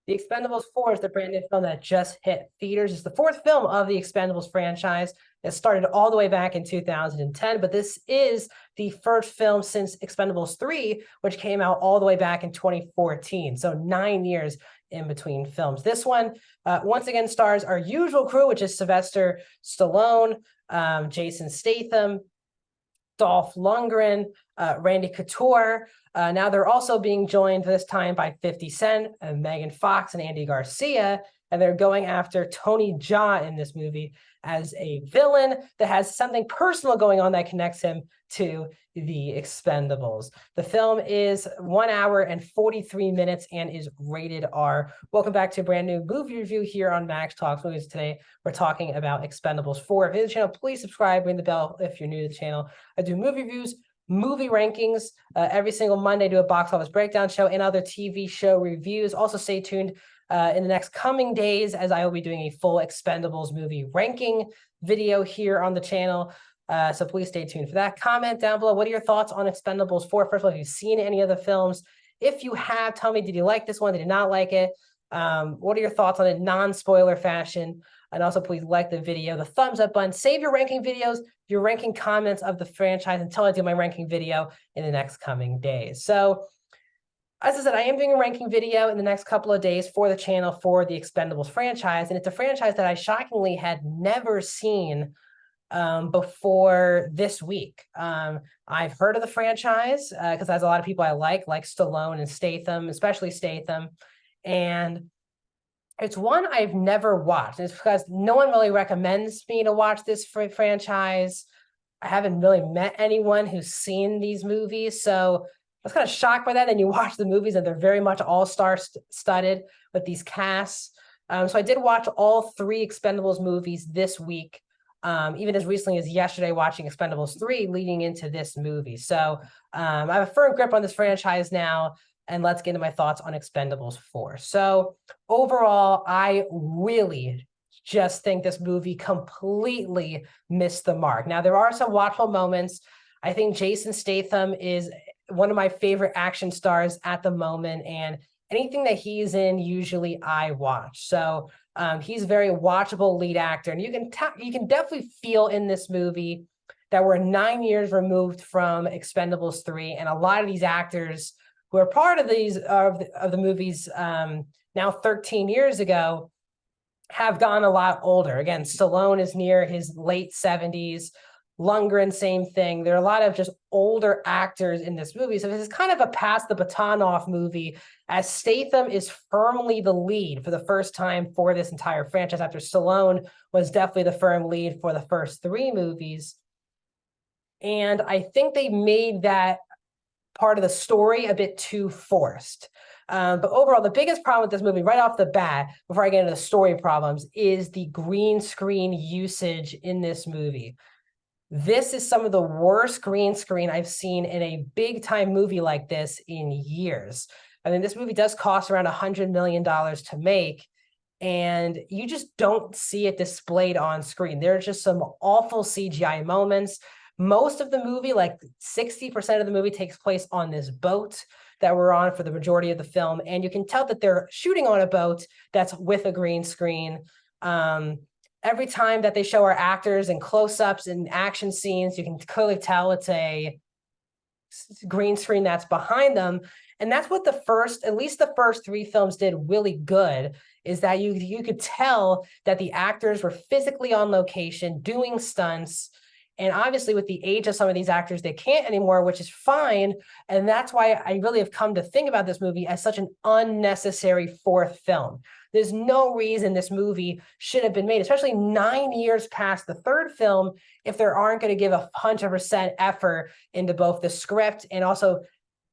The Expend4bles is the brand new film that just hit theaters. It's the fourth film of the Expendables franchise. It started all the way back in 2010, but this is the first film since Expendables 3, which came out all the way back in 2014. So 9 years in between films. This one, once again, stars our usual crew, which is Sylvester Stallone, Jason Statham, Dolph Lundgren, Randy Couture. Now they're also being joined this time by 50 Cent, Megan Fox, and Andy Garcia. And they're going after Tony Jaa in this movie as a villain that has something personal going on that connects him to the Expendables. The film is 1 hour and 43 minutes and is rated R. Welcome back to a brand new movie review here on Max Talks Movies. Today, we're talking about Expendables 4. If you're new to the channel, please subscribe, ring the bell if you're new to the channel. I do movie reviews, movie rankings every single Monday. I do a box office breakdown show and other TV show reviews. Also, stay tuned in the next coming days as I will be doing a full Expendables movie ranking video here on the channel. So please stay tuned for that. Comment down below. What are your thoughts on Expendables 4? First of all, have you seen any of the films? If you have, tell me, did you like this one? Did you not like it? What are your thoughts on it? Non-spoiler fashion. And also, please like the video, the thumbs up button. Save your ranking videos, your ranking comments of the franchise until I do my ranking video in the next coming days. So, as I said, I am doing a ranking video in the next couple of days for the channel for the Expendables franchise. And it's a franchise that I shockingly had never seen before this week. I've heard of the franchise because there's a lot of people I like Stallone and Statham, especially Statham. And it's one I've never watched. It's because no one really recommends me to watch this franchise. I haven't really met anyone who's seen these movies. So I was kind of shocked by that. And you watch the movies and they're very much all-star studded with these casts. So I did watch all 3 Expendables movies this week. Even as recently as yesterday, watching Expendables 3 leading into this movie. So I have a firm grip on this franchise now, and let's get into my thoughts on Expendables 4. So overall, I really just think this movie completely missed the mark. Now, there are some watchable moments. I think Jason Statham is one of my favorite action stars at the moment, and anything that he's in, usually I watch. So he's a very watchable lead actor, and you can definitely feel in this movie that we're 9 years removed from Expendables 3, and a lot of these actors who are part of these of the movies now 13 years ago have gone a lot older. Again, Stallone is near his late 70s. Lundgren, same thing. There are a lot of just older actors in this movie. So this is kind of a pass the baton off movie, as Statham is firmly the lead for the first time for this entire franchise, after Stallone was definitely the firm lead for the first 3 movies. And I think they made that part of the story a bit too forced. But overall, the biggest problem with this movie right off the bat, before I get into the story problems, is the green screen usage in this movie. This is some of the worst green screen I've seen in a big time movie like this in years. I mean, this movie does cost around $100 million to make, and you just don't see it displayed on screen. There's just some awful CGI moments. Most of the movie, like 60% of the movie, takes place on this boat that we're on for the majority of the film. And you can tell that they're shooting on a boat that's with a green screen. Every time that they show our actors in close-ups and action scenes, you can clearly tell it's a green screen that's behind them. And that's what at least the first 3 films did really good, is that you could tell that the actors were physically on location doing stunts. And obviously with the age of some of these actors, they can't anymore, which is fine. And that's why I really have come to think about this movie as such an unnecessary 4th film. There's no reason this movie should have been made, especially 9 years past the 3rd film, if they aren't going to give 100% effort into both the script and also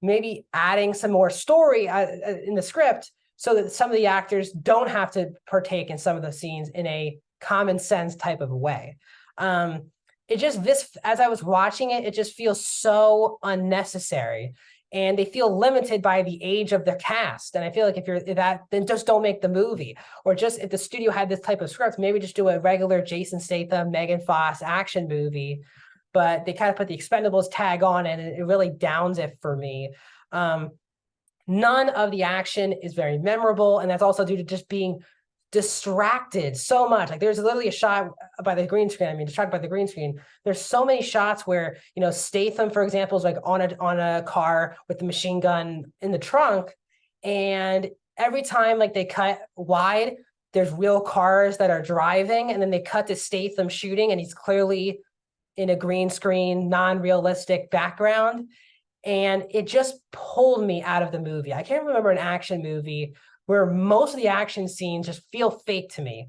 maybe adding some more story in the script, so that some of the actors don't have to partake in some of the scenes in a common sense type of way. As I was watching it, it just feels so unnecessary, and they feel limited by the age of the cast. And I feel like if that, then just don't make the movie. Or just, if the studio had this type of script, maybe just do a regular Jason Statham, Megan Fox action movie. But they kind of put the Expendables tag on it, and it really downs it for me. None of the action is very memorable, and that's also due to just being distracted so much. Like there's literally a shot by the green screen. I mean, distracted by the green screen. There's so many shots where, you know, Statham, for example, is like on a car with the machine gun in the trunk, and every time like they cut wide, there's real cars that are driving, and then they cut to Statham shooting, and he's clearly in a green screen, non-realistic background. And it just pulled me out of the movie. I can't remember an action movie where most of the action scenes just feel fake to me.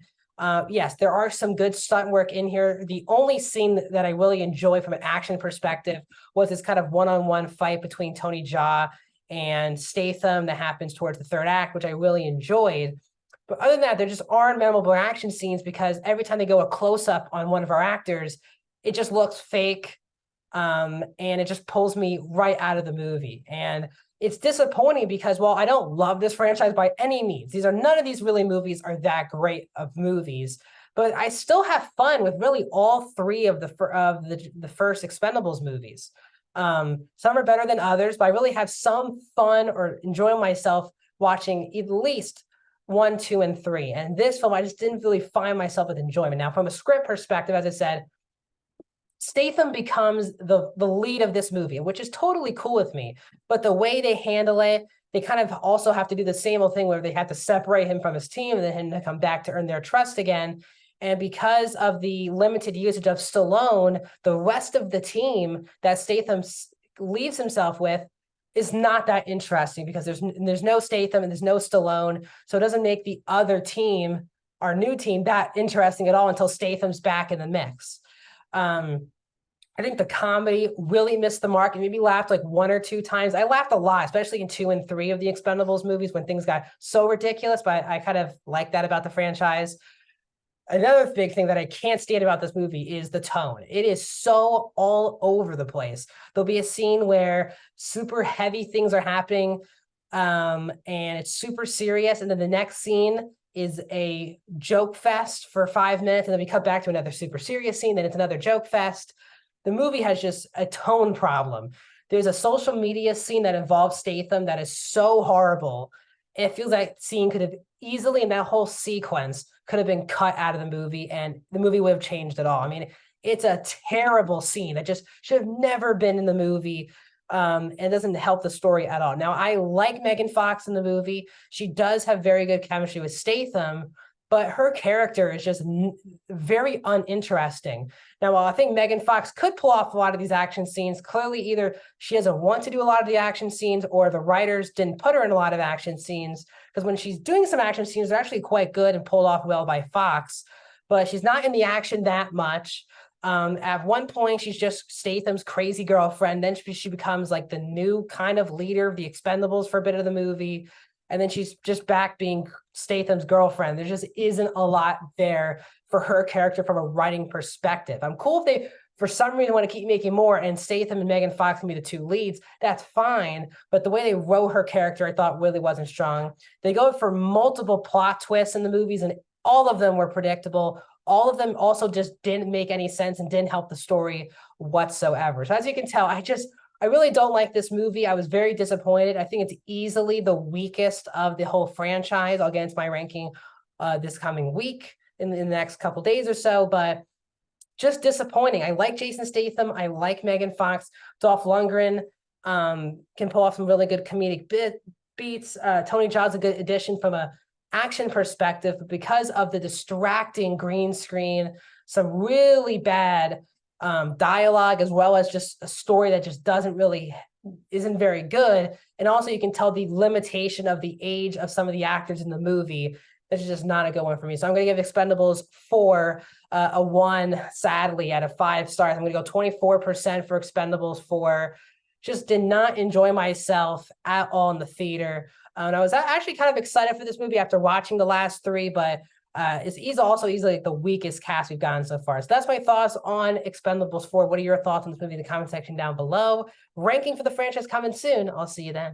Yes, there are some good stunt work in here. The only scene that I really enjoy from an action perspective was this kind of one-on-one fight between Tony Jaa and Statham that happens towards the third act, which I really enjoyed. But other than that, there just aren't memorable action scenes because every time they go a close-up on one of our actors, it just looks fake. And it just pulls me right out of the movie. And it's disappointing because, well, I don't love this franchise by any means. None of these really movies are that great of movies, but I still have fun with really all three of the first Expendables movies. Some are better than others, but I really have some fun or enjoy myself watching at least 1, 2, and 3. And this film, I just didn't really find myself with enjoyment. Now, from a script perspective, as I said, Statham becomes the lead of this movie, which is totally cool with me. But the way they handle it, they kind of also have to do the same old thing where they have to separate him from his team and then him to come back to earn their trust again. And because of the limited usage of Stallone, the rest of the team that Statham leaves himself with is not that interesting because there's no Statham and there's no Stallone. So it doesn't make the other team, our new team, that interesting at all until Statham's back in the mix. I think the comedy really missed the mark and maybe laughed like 1 or 2 times. I laughed a lot, especially in 2 and 3 of the Expendables movies when things got so ridiculous, but I kind of like that about the franchise. Another big thing that I can't stand about this movie is the tone. It is so all over the place. There'll be a scene where super heavy things are happening, and it's super serious. And then the next scene is a joke fest for 5 minutes. And then we cut back to another super serious scene. Then it's another joke fest. The movie has just a tone problem. There's a social media scene that involves Statham that is so horrible. It feels like scene could have easily, in that whole sequence, could have been cut out of the movie and the movie would have changed at all. I mean, it's a terrible scene that just should have never been in the movie. And doesn't help the story at all. Now, I like Megan Fox in the movie. She does have very good chemistry with Statham, but her character is just very uninteresting. Now, while I think Megan Fox could pull off a lot of these action scenes, clearly either she doesn't want to do a lot of the action scenes or the writers didn't put her in a lot of action scenes, because when she's doing some action scenes, they're actually quite good and pulled off well by Fox, but she's not in the action that much. At one point, she's just Statham's crazy girlfriend. Then she becomes like the new kind of leader of the Expendables for a bit of the movie. And then she's just back being Statham's girlfriend. There just isn't a lot there for her character from a writing perspective. I'm cool if they, for some reason, want to keep making more and Statham and Megan Fox can be the 2 leads. That's fine. But the way they wrote her character, I thought really wasn't strong. They go for multiple plot twists in the movies, and all of them were predictable. All of them also just didn't make any sense and didn't help the story whatsoever. So as you can tell, I really don't like this movie. I was very disappointed. I think it's easily the weakest of the whole franchise. I'll get into my ranking this coming week in the next couple days or so, but just disappointing. I like Jason Statham. I like Megan Fox. Dolph Lundgren can pull off some really good comedic beats. Tony Jaa's a good addition from a action perspective, but because of the distracting green screen, some really bad dialogue, as well as just a story that just isn't very good. And also you can tell the limitation of the age of some of the actors in the movie. That's just not a good one for me. So I'm going to give Expendables 4 a 1, sadly, out of 5 stars. I'm going to go 24% for Expendables 4. Just did not enjoy myself at all in the theater. And I was actually kind of excited for this movie after watching the last 3, but it's also easily the weakest cast we've gotten so far. So that's my thoughts on Expendables 4. What are your thoughts on this movie in the comment section down below? Ranking for the franchise coming soon. I'll see you then.